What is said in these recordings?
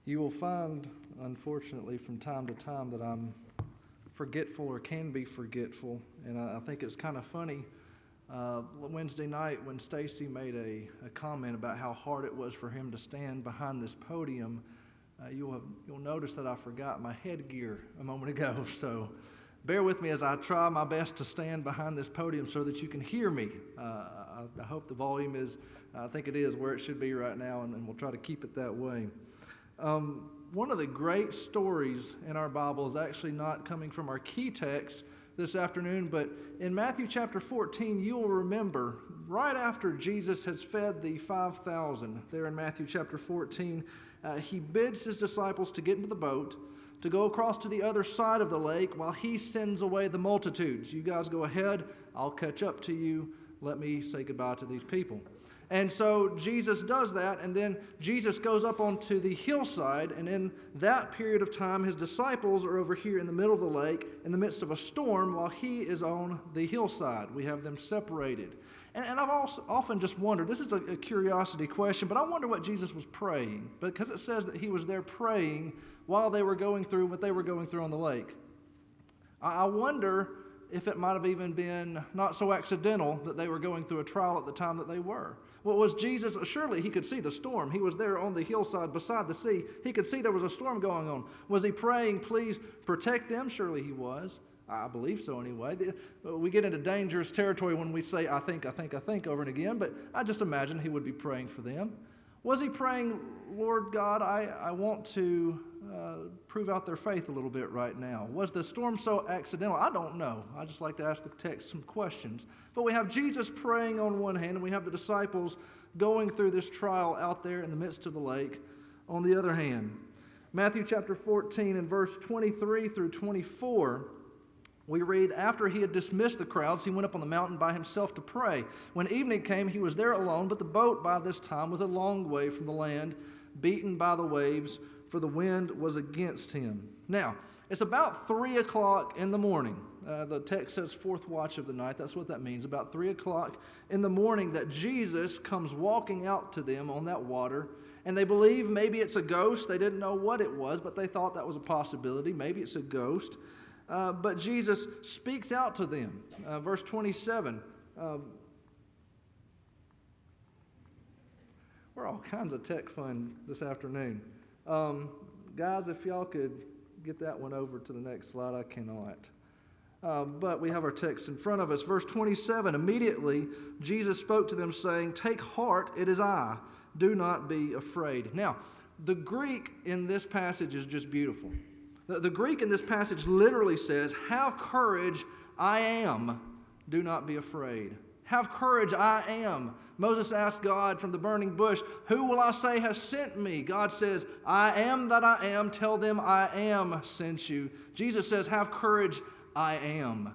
You will find, unfortunately, from time to time that I'm forgetful or can be forgetful, and I think it's kind of funny. Wednesday night when Stacy made a comment about how hard it was for him to stand behind this podium, you'll notice that I forgot my headgear a moment ago, so bear with me as I try my best to stand behind this podium so that you can hear me. I hope the volume is, I think it is where it should be right now, and we'll try to keep it that way. One of the great stories in our Bible is actually not coming from our key text this afternoon, but in Matthew chapter 14, you will remember right after Jesus has fed the 5,000, there in Matthew chapter 14, he bids his disciples to get into the boat, to go across to the other side of the lake while he sends away the multitudes. You guys go ahead, I'll catch up to you, let me say goodbye to these people. And so Jesus does that, and then Jesus goes up onto the hillside, and in that period of time, his disciples are over here in the middle of the lake in the midst of a storm while he is on the hillside. We have them separated. And I've also often just wondered, this is a curiosity question, but I wonder what Jesus was praying, because it says that he was there praying while they were going through what they were going through on the lake. I wonder if it might have even been not so accidental that they were going through a trial at the time that they were. Well, was Jesus, surely he could see the storm. He was there on the hillside beside the sea. He could see there was a storm going on. Was he praying, please protect them? Surely he was. I believe so anyway. We get into dangerous territory when we say, I think over and again, but I just imagine he would be praying for them. Was he praying, Lord God, I want to prove out their faith a little bit right now? Was the storm so accidental? I don't know. I just like to ask the text some questions. But we have Jesus praying on one hand, and we have the disciples going through this trial out there in the midst of the lake on the other hand. Matthew chapter 14 and verse 23 through 24, we read, after he had dismissed the crowds, he went up on the mountain by himself to pray. When evening came, he was there alone, but the boat by this time was a long way from the land, beaten by the waves, for the wind was against him. Now, it's about 3 o'clock in the morning. The text says fourth watch of the night. That's what that means. About 3 o'clock in the morning that Jesus comes walking out to them on that water, and they believe maybe it's a ghost. They didn't know what it was, but they thought that was a possibility. Maybe it's a ghost. But Jesus speaks out to them. Verse 27. We're all kinds of tech fun this afternoon. Guys, if y'all could get that one over to the next slide, I cannot. But we have our text in front of us. Verse 27, immediately Jesus spoke to them saying, take heart, it is I. Do not be afraid. Now, the Greek in this passage is just beautiful. The Greek in this passage literally says, have courage, I am. Do not be afraid. Have courage, I am. Moses asked God from the burning bush, who will I say has sent me? God says, I am that I am. Tell them I am sent you. Jesus says, have courage, I am.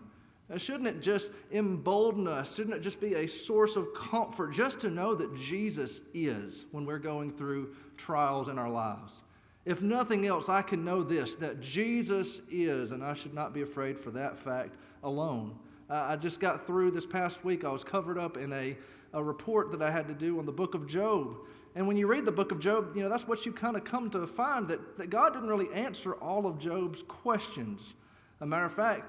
Now, shouldn't it just embolden us? Shouldn't it just be a source of comfort just to know that Jesus is when we're going through trials in our lives? If nothing else, I can know this, that Jesus is, and I should not be afraid for that fact alone. I just got through this past week. I was covered up in a report that I had to do on the book of Job. And when you read the book of Job, that's what you kind of come to find, that God didn't really answer all of Job's questions. As a matter of fact,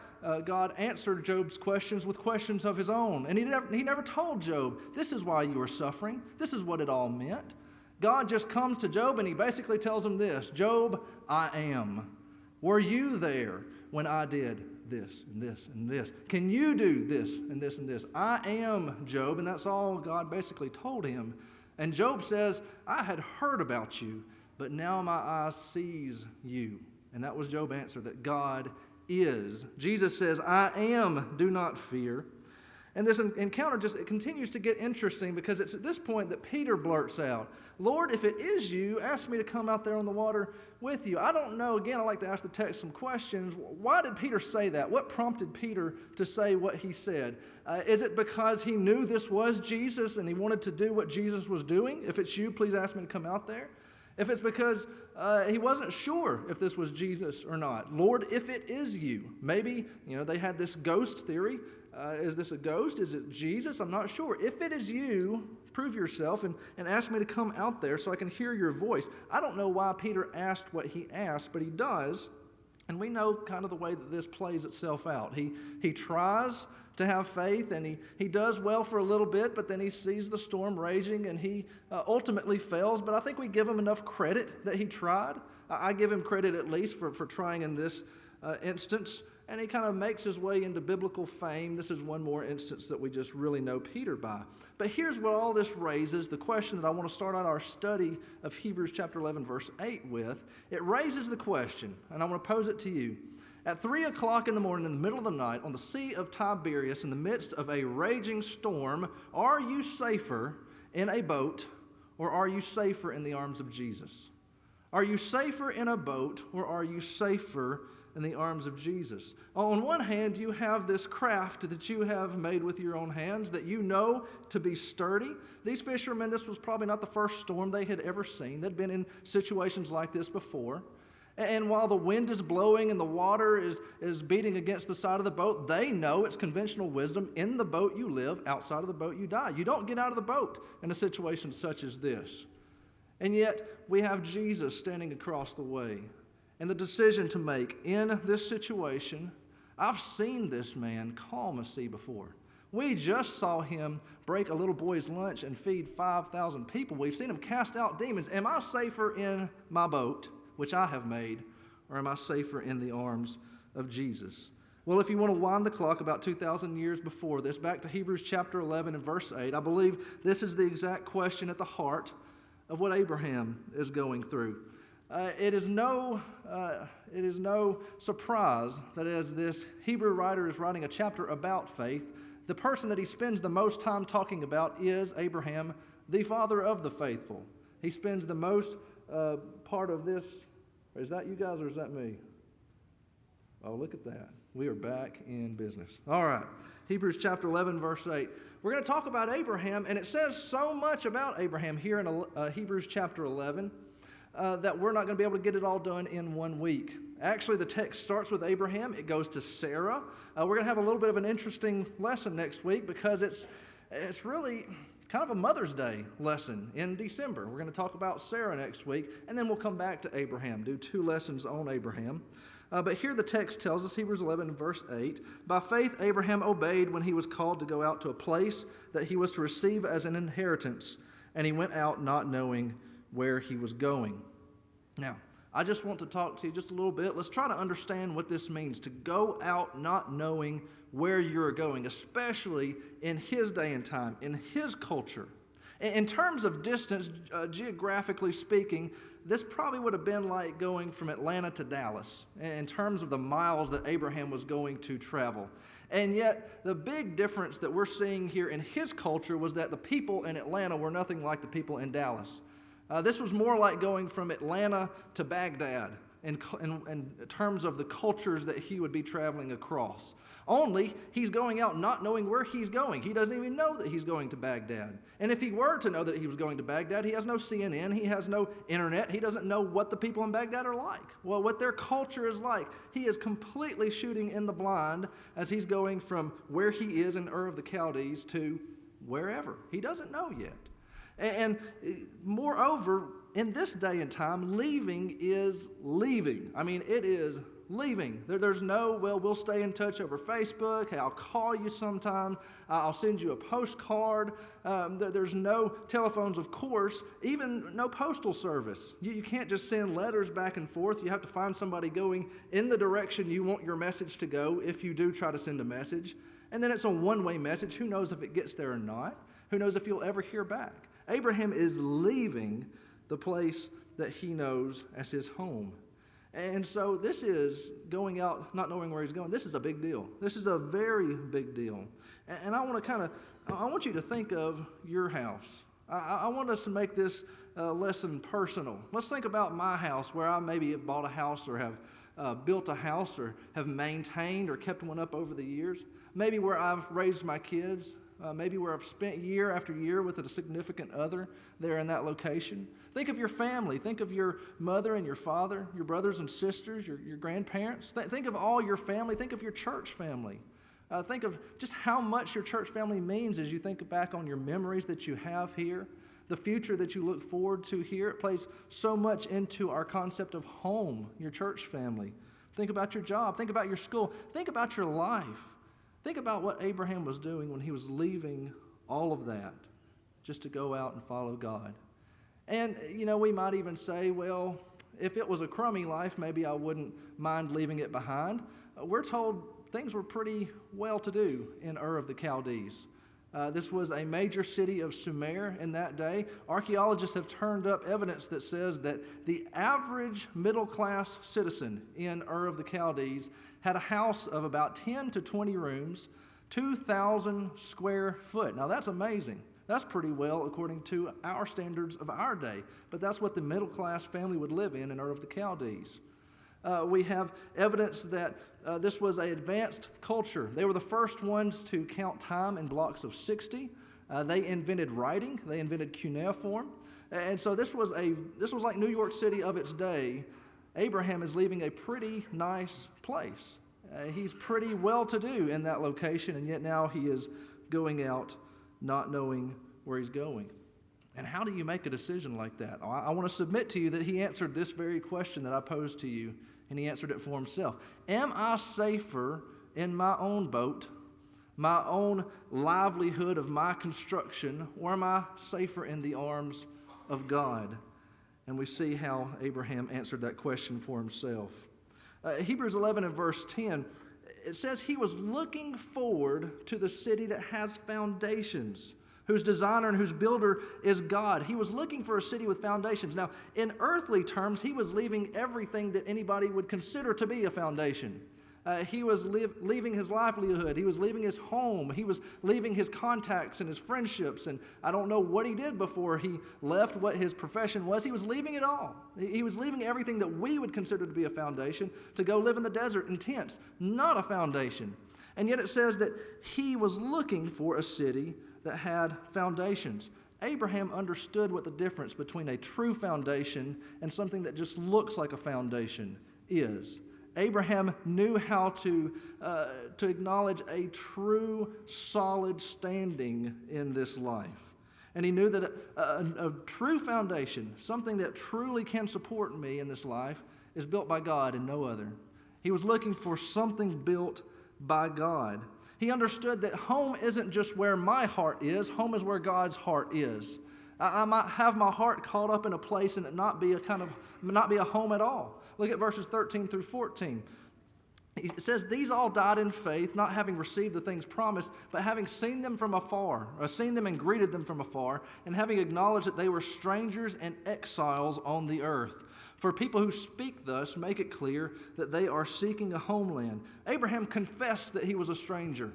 God answered Job's questions with questions of his own. And he never told Job, this is why you are suffering. This is what it all meant. God just comes to Job and he basically tells him this, Job, I am. Were you there when I did this and this and this? Can you do this and this and this? I am, Job, and that's all God basically told him. And Job says, I had heard about you, but now my eyes sees you. And that was Job's answer, that God is. Jesus says, I am, do not fear. And this encounter it continues to get interesting because it's at this point that Peter blurts out, Lord, if it is you, ask me to come out there on the water with you. I don't know. Again, I like to ask the text some questions. Why did Peter say that? What prompted Peter to say what he said? Is it because he knew this was Jesus and he wanted to do what Jesus was doing? If it's you, please ask me to come out there. If it's because he wasn't sure if this was Jesus or not. Lord, if it is you. Maybe, they had this ghost theory. Is this a ghost? Is it Jesus? I'm not sure. If it is you, prove yourself and ask me to come out there so I can hear your voice. I don't know why Peter asked what he asked, but he does. And we know kind of the way that this plays itself out. He tries to have faith, and he does well for a little bit, but then he sees the storm raging, and he ultimately fails. But I think we give him enough credit that he tried. I give him credit at least for trying in this instance, and he kind of makes his way into biblical fame. This is one more instance that we just really know Peter by. But here's what all this raises, the question that I want to start out our study of Hebrews chapter 11, verse 8 with. It raises the question, and I want to pose it to you. At 3 o'clock in the morning, in the middle of the night, on the Sea of Tiberias, in the midst of a raging storm, are you safer in a boat, or are you safer in the arms of Jesus? Are you safer in a boat, or are you safer in the arms of Jesus? On one hand, you have this craft that you have made with your own hands that you know to be sturdy. These fishermen, this was probably not the first storm they had ever seen. They'd been in situations like this before. And while the wind is blowing and the water is beating against the side of the boat, they know it's conventional wisdom. In the boat you live, outside of the boat you die. You don't get out of the boat in a situation such as this. And yet, we have Jesus standing across the way. And the decision to make in this situation, I've seen this man calm a sea before. We just saw him break a little boy's lunch and feed 5,000 people. We've seen him cast out demons. Am I safer in my boat, which I have made, or am I safer in the arms of Jesus? Well, if you want to wind the clock about 2,000 years before this, back to Hebrews chapter 11 and verse 8, I believe this is the exact question at the heart of what Abraham is going through. It is no surprise that as this Hebrew writer is writing a chapter about faith, the person that he spends the most time talking about is Abraham, the father of the faithful. He spends the most part of this. Is that you guys or is that me? Oh, look at that. We are back in business. All right. Hebrews chapter 11, verse 8. We're going to talk about Abraham, and it says so much about Abraham here in Hebrews chapter 11 that we're not going to be able to get it all done in 1 week. Actually, the text starts with Abraham. It goes to Sarah. We're going to have a little bit of an interesting lesson next week because it's really kind of a Mother's Day lesson in December. We're going to talk about Sarah next week, and then we'll come back to Abraham, do 2 lessons on Abraham. But here the text tells us, Hebrews 11, verse 8, by faith Abraham obeyed when he was called to go out to a place that he was to receive as an inheritance, and he went out not knowing where he was going. Now, I just want to talk to you just a little bit. Let's try to understand what this means, to go out not knowing where you're going, especially in his day and time, in his culture. In terms of distance, geographically speaking, this probably would have been like going from Atlanta to Dallas in terms of the miles that Abraham was going to travel. And yet, the big difference that we're seeing here in his culture was that the people in Atlanta were nothing like the people in Dallas. This was more like going from Atlanta to Baghdad in terms of the cultures that he would be traveling across. Only, he's going out not knowing where he's going. He doesn't even know that he's going to Baghdad. And if he were to know that he was going to Baghdad, he has no CNN, he has no internet, he doesn't know what the people in Baghdad are like, well, what their culture is like. He is completely shooting in the blind as he's going from where he is in Ur of the Chaldees to wherever. He doesn't know yet. And moreover, in this day and time, leaving is leaving. I mean, it is leaving. There's no, well, we'll stay in touch over Facebook. Hey, I'll call you sometime. I'll send you a postcard. There's no telephones, of course, even no postal service. You can't just send letters back and forth. You have to find somebody going in the direction you want your message to go if you do try to send a message. And then it's a one-way message. Who knows if it gets there or not? Who knows if you'll ever hear back? Abraham is leaving the place that he knows as his home. And so this is going out not knowing where he's going. This is a big deal. This is a very big deal. And I want to I want you to think of your house. I want us to make this lesson personal. Let's think about my house, where I maybe have bought a house or have built a house or have maintained or kept one up over the years. Maybe where I've raised my kids. Maybe where I've spent year after year with a significant other there in that location. Think of your family. Think of your mother and your father, your brothers and sisters, your grandparents. Think of all your family. Think of your church family. Think of just how much your church family means as you think back on your memories that you have here, the future that you look forward to here. It plays so much into our concept of home, your church family. Think about your job. Think about your school. Think about your life. Think about what Abraham was doing when he was leaving all of that just to go out and follow God. And, we might even say, well, if it was a crummy life, maybe I wouldn't mind leaving it behind. We're told things were pretty well-to-do in Ur of the Chaldees. This was a major city of Sumer in that day. Archaeologists have turned up evidence that says that the average middle-class citizen in Ur of the Chaldees had a house of about 10 to 20 rooms, 2,000 square foot. Now that's amazing. That's pretty well according to our standards of our day. But that's what the middle-class family would live in Ur of the Chaldees. We have evidence that this was an advanced culture. They were the first ones to count time in blocks of 60. They invented writing. They invented cuneiform. And so this was like New York City of its day. Abraham is leaving a pretty nice place. He's pretty well-to-do in that location, and yet now he is going out not knowing where he's going. And how do you make a decision like that? I want to submit to you that he answered this very question that I posed to you, and he answered it for himself. Am I safer in my own boat, my own livelihood of my construction, or am I safer in the arms of God? And we see how Abraham answered that question for himself. Hebrews 11 and verse 10, it says he was looking forward to the city that has foundations, whose designer and whose builder is God. He was looking for a city with foundations. Now, in earthly terms, he was leaving everything that anybody would consider to be a foundation. He was leaving his livelihood. He was leaving his home. He was leaving his contacts and his friendships. And I don't know what he did before he left, what his profession was. He was leaving it all. He was leaving everything that we would consider to be a foundation to go live in the desert in tents. Not a foundation. And yet it says that he was looking for a city that had foundations. Abraham understood what the difference between a true foundation and something that just looks like a foundation is. Abraham knew how to acknowledge a true, solid standing in this life. And he knew that a true foundation, something that truly can support me in this life, is built by God and no other. He was looking for something built by God. He understood that home isn't just where my heart is. Home is where God's heart is. I might have my heart caught up in a place and it not be a home at all. Look at verses 13 through 14. It says, these all died in faith, not having received the things promised, but having seen them from afar, or seen them and greeted them from afar, and having acknowledged that they were strangers and exiles on the earth. For people who speak thus make it clear that they are seeking a homeland. Abraham confessed that he was a stranger.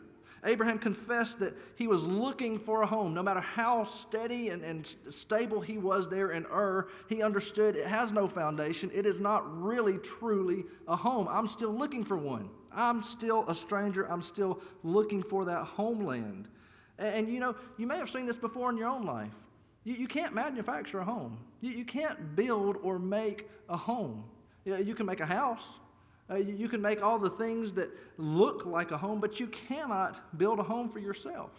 Abraham confessed that he was looking for a home. No matter how steady and stable he was there in Ur, he understood it has no foundation. It is not really, truly a home. I'm still looking for one. I'm still a stranger. I'm still looking for that homeland. And you may have seen this before in your own life. You can't manufacture a home. You can't build or make a home. You can make a house. You can make all the things that look like a home, but you cannot build a home for yourself.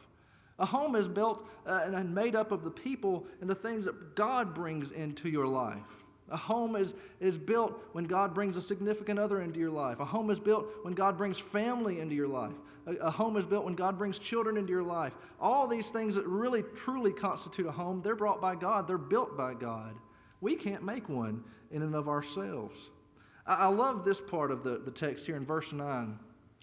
A home is built and made up of the people and the things that God brings into your life. A home is built when God brings a significant other into your life. A home is built when God brings family into your life. A home is built when God brings children into your life. All these things that really, truly constitute a home, they're brought by God. They're built by God. We can't make one in and of ourselves. I love this part of the text here in verse 9,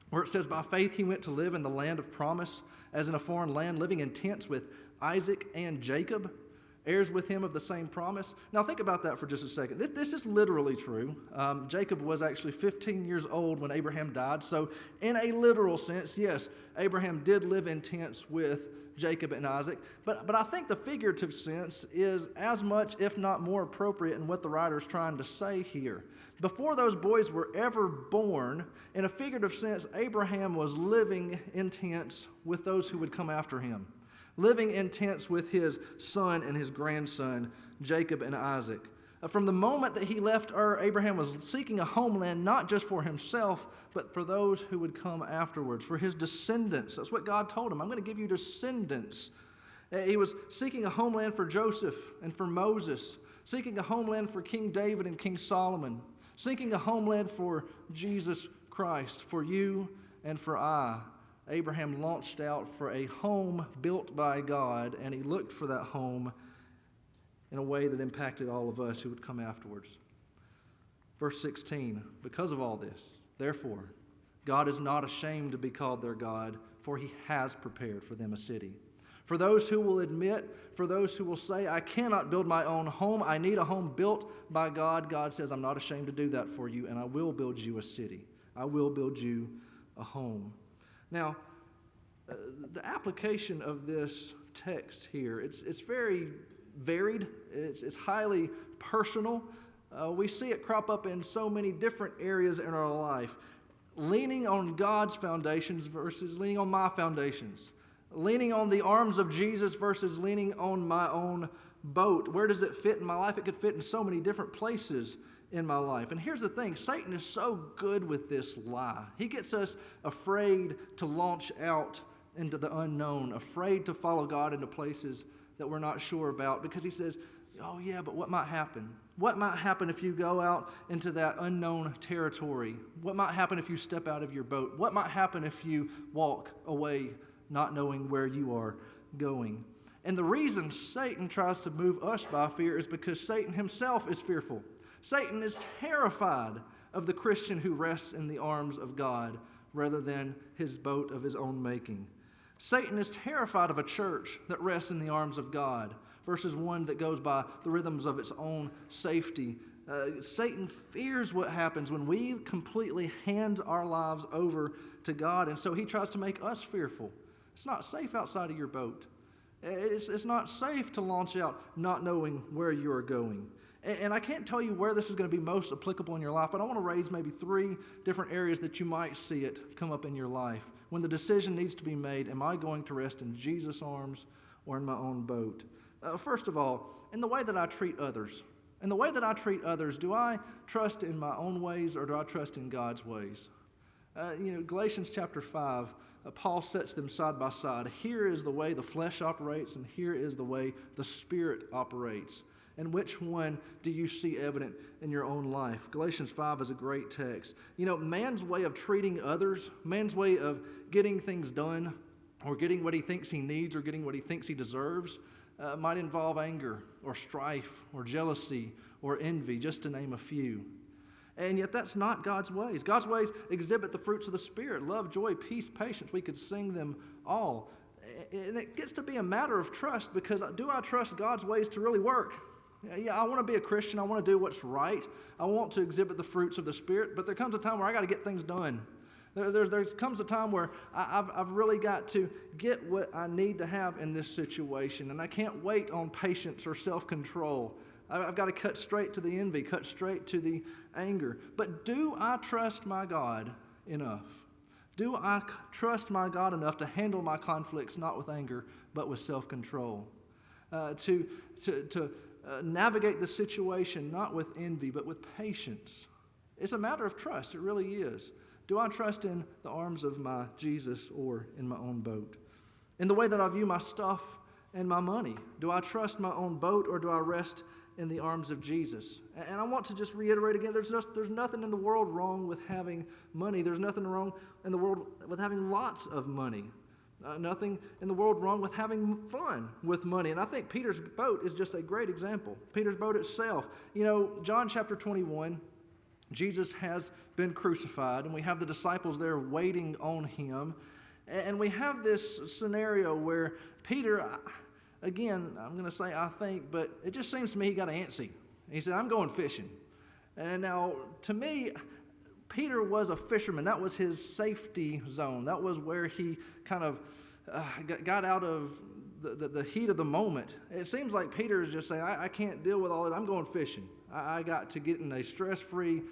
where it says, by faith he went to live in the land of promise, as in a foreign land, living in tents with Isaac and Jacob, heirs with him of the same promise. Now think about that for just a second. This is literally true. Jacob was actually 15 years old when Abraham died. So in a literal sense, yes, Abraham did live in tents with Jacob and Isaac. But I think the figurative sense is as much, if not more appropriate in what the writer is trying to say here. Before those boys were ever born, in a figurative sense, Abraham was living in tents with those who would come after him. Living in tents with his son and his grandson, Jacob and Isaac. From the moment that he left Ur, Abraham was seeking a homeland not just for himself, but for those who would come afterwards, for his descendants. That's what God told him. I'm going to give you descendants. He was seeking a homeland for Joseph and for Moses, seeking a homeland for King David and King Solomon, seeking a homeland for Jesus Christ, for you and for I. Abraham launched out for a home built by God, and he looked for that home in a way that impacted all of us who would come afterwards. Verse 16, because of all this, therefore, God is not ashamed to be called their God, for he has prepared for them a city. For those who will admit, for those who will say, I cannot build my own home, I need a home built by God, God says, I'm not ashamed to do that for you, and I will build you a city. I will build you a home. Now, the application of this text here, it's very varied. It's highly personal. We see it crop up in so many different areas in our life. Leaning on God's foundations versus leaning on my foundations. Leaning on the arms of Jesus versus leaning on my own boat. Where does it fit in my life? It could fit in so many different places in my life. And here's the thing, Satan is so good with this lie. He gets us afraid to launch out into the unknown, afraid to follow God into places that we're not sure about, because he says, oh yeah, but what might happen? What might happen if you go out into that unknown territory? What might happen if you step out of your boat? What might happen if you walk away not knowing where you are going? And the reason Satan tries to move us by fear is because Satan himself is fearful. Satan is terrified of the Christian who rests in the arms of God rather than his boat of his own making. Satan is terrified of a church that rests in the arms of God versus one that goes by the rhythms of its own safety. Satan fears what happens when we completely hand our lives over to God, and so he tries to make us fearful. It's not safe outside of your boat. It's not safe to launch out not knowing where you are going. And I can't tell you where this is going to be most applicable in your life, but I want to raise maybe 3 different areas that you might see it come up in your life. When the decision needs to be made, am I going to rest in Jesus' arms or in my own boat? First of all, in the way that I treat others. In the way that I treat others, do I trust in my own ways or do I trust in God's ways? Galatians chapter 5, Paul sets them side by side. Here is the way the flesh operates, and here is the way the Spirit operates. And which one do you see evident in your own life? Galatians 5 is a great text. Man's way of treating others, man's way of getting things done, or getting what he thinks he needs, or getting what he thinks he deserves, might involve anger, or strife, or jealousy, or envy, just to name a few. And yet that's not God's ways. God's ways exhibit the fruits of the Spirit: love, joy, peace, patience. We could sing them all. And it gets to be a matter of trust, because do I trust God's ways to really work? Yeah, I want to be a Christian. I want to do what's right. I want to exhibit the fruits of the Spirit, but there comes a time where I got to get things done. There comes a time where I've really got to get what I need to have in this situation, and I can't wait on patience or self-control. I've got to cut straight to the envy, cut straight to the anger. But do I trust my God enough? Do I trust my God enough to handle my conflicts not with anger, but with self-control? To navigate the situation not with envy, but with patience. It's a matter of trust. It really is. Do I trust in the arms of my Jesus or in my own boat? In the way that I view my stuff and my money, do I trust my own boat or do I rest in the arms of Jesus? And I want to just reiterate again, there's nothing in the world wrong with having money. There's nothing wrong in the world with having lots of money. Nothing in the world wrong with having fun with money. And I think Peter's boat is just a great example. Peter's boat itself. John chapter 21, Jesus has been crucified, and we have the disciples there waiting on him. And we have this scenario where Peter, again, I'm going to say I think, but it just seems to me he got antsy. He said, I'm going fishing. And now, to me, Peter was a fisherman. That was his safety zone. That was where he kind of got out of the heat of the moment. It seems like Peter is just saying, I can't deal with all that. I'm going fishing. I got to get in a stress-free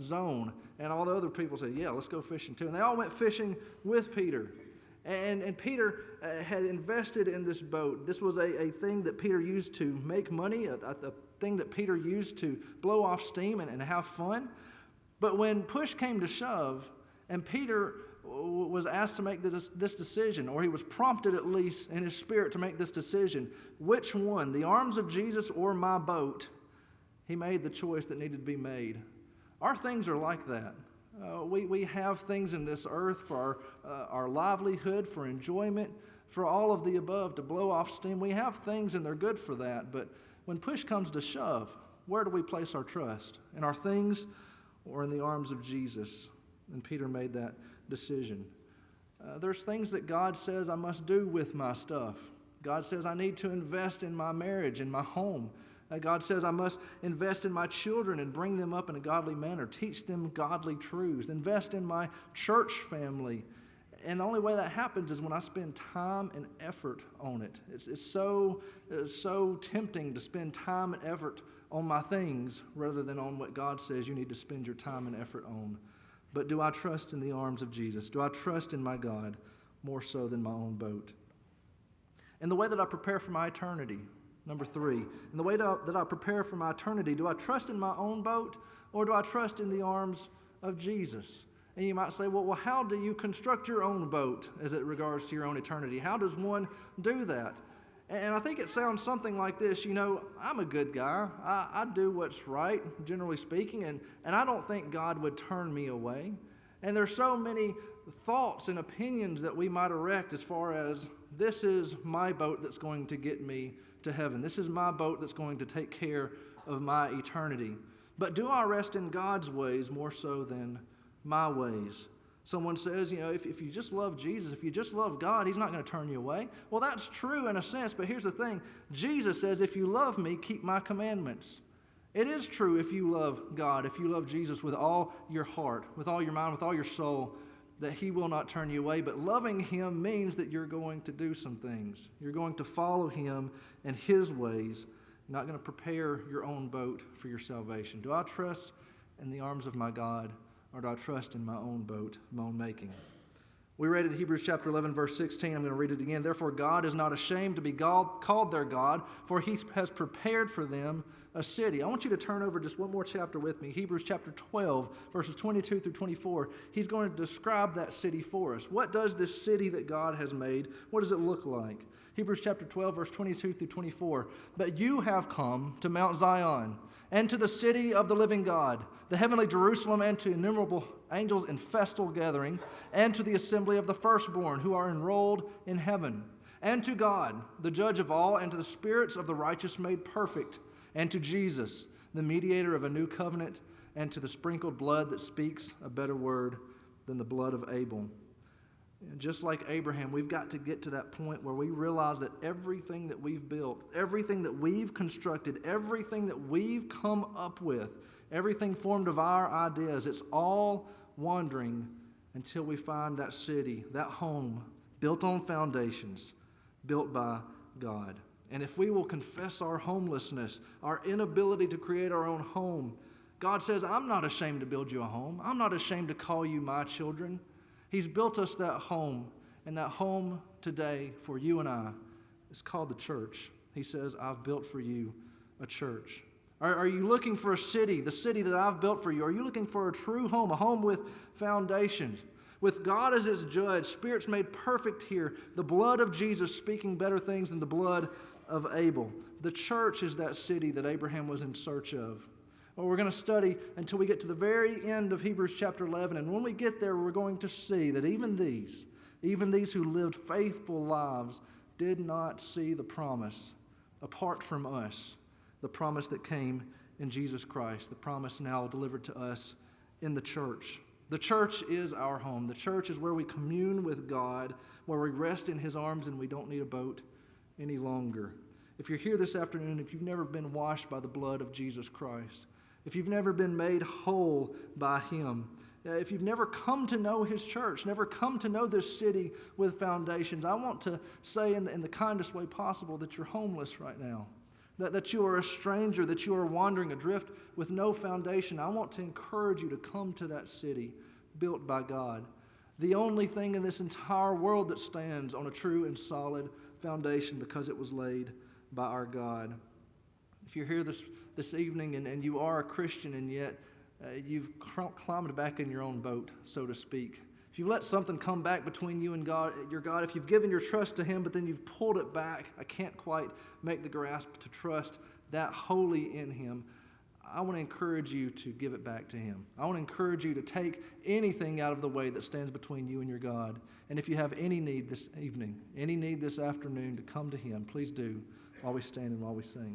zone. And all the other people said, yeah, let's go fishing too. And they all went fishing with Peter. And Peter had invested in this boat. This was a thing that Peter used to make money, a thing that Peter used to blow off steam and have fun. But when push came to shove, and Peter was asked to make this decision, or he was prompted at least in his spirit to make this decision, which one, the arms of Jesus or my boat, he made the choice that needed to be made. Our things are like that. We have things in this earth for our livelihood, for enjoyment, for all of the above, to blow off steam. We have things and they're good for that, but when push comes to shove, where do we place our trust? In our things or in the arms of Jesus? And Peter made that decision. There's things that God says I must do with my stuff. God says I need to invest in my marriage, in my home. God says I must invest in my children and bring them up in a godly manner, teach them godly truths, invest in my church family. And the only way that happens is when I spend time and effort on it. It's so tempting to spend time and effort on my things rather than on what God says you need to spend your time and effort on. But do I trust in the arms of Jesus? Do I trust in my God more so than my own boat? And the way that I prepare for my eternity, number 3, in the way that I prepare for my eternity, do I trust in my own boat or do I trust in the arms of Jesus? And you might say, well, how do you construct your own boat as it regards to your own eternity? How does one do that? And I think it sounds something like this. I'm a good guy. I do what's right, generally speaking, and I don't think God would turn me away. And there's so many thoughts and opinions that we might erect as far as this is my boat that's going to get me to heaven. This is my boat that's going to take care of my eternity. But do I rest in God's ways more so than my ways? Someone says, if you just love Jesus, if you just love God, He's not going to turn you away. Well, that's true in a sense, but here's the thing. Jesus says, if you love me, keep my commandments. It is true if you love God, if you love Jesus with all your heart, with all your mind, with all your soul, that He will not turn you away. But loving Him means that you're going to do some things. You're going to follow Him and His ways. You're not going to prepare your own boat for your salvation. Do I trust in the arms of my God, or do I trust in my own boat, my own making? We read in Hebrews chapter 11, verse 16. I'm going to read it again. Therefore, God is not ashamed to be called their God, for He has prepared for them a city. I want you to turn over just one more chapter with me. Hebrews chapter 12, verses 22 through 24. He's going to describe that city for us. What does this city that God has made, what does it look like? Hebrews chapter 12, verse 22 through 24. But you have come to Mount Zion, and to the city of the living God, the heavenly Jerusalem, and to innumerable angels in festal gathering, and to the assembly of the firstborn who are enrolled in heaven, and to God, the judge of all, and to the spirits of the righteous made perfect, and to Jesus, the mediator of a new covenant, and to the sprinkled blood that speaks a better word than the blood of Abel. And just like Abraham, we've got to get to that point where we realize that everything that we've built, everything that we've constructed, everything that we've come up with, everything formed of our ideas, it's all wandering until we find that city, that home, built on foundations, built by God. And if we will confess our homelessness, our inability to create our own home, God says, I'm not ashamed to build you a home. I'm not ashamed to call you my children. He's built us that home, and that home today for you and I is called the church. He says, I've built for you a church. Are you looking for a city, the city that I've built for you? Are you looking for a true home, a home with foundations, with God as its judge, spirits made perfect here, the blood of Jesus speaking better things than the blood of Abel? The church is that city that Abraham was in search of. Well, we're going to study until we get to the very end of Hebrews chapter 11. And when we get there, we're going to see that even these who lived faithful lives did not see the promise apart from us, the promise that came in Jesus Christ, the promise now delivered to us in the church. The church is our home. The church is where we commune with God, where we rest in His arms and we don't need a boat any longer. If you're here this afternoon, if you've never been washed by the blood of Jesus Christ, if you've never been made whole by Him, if you've never come to know His church, never come to know this city with foundations, I want to say in the kindest way possible that you're homeless right now, that you are a stranger, that you are wandering adrift with no foundation. I want to encourage you to come to that city built by God. The only thing in this entire world that stands on a true and solid foundation because it was laid by our God. If you're here this evening and you are a Christian and yet you've climbed back in your own boat, so to speak. If you've let something come back between you and God, your God, if you've given your trust to Him, but then you've pulled it back, I can't quite make the grasp to trust that wholly in Him, I want to encourage you to give it back to Him. I want to encourage you to take anything out of the way that stands between you and your God. And if you have any need this evening, any need this afternoon to come to Him, please do while we stand and while we sing.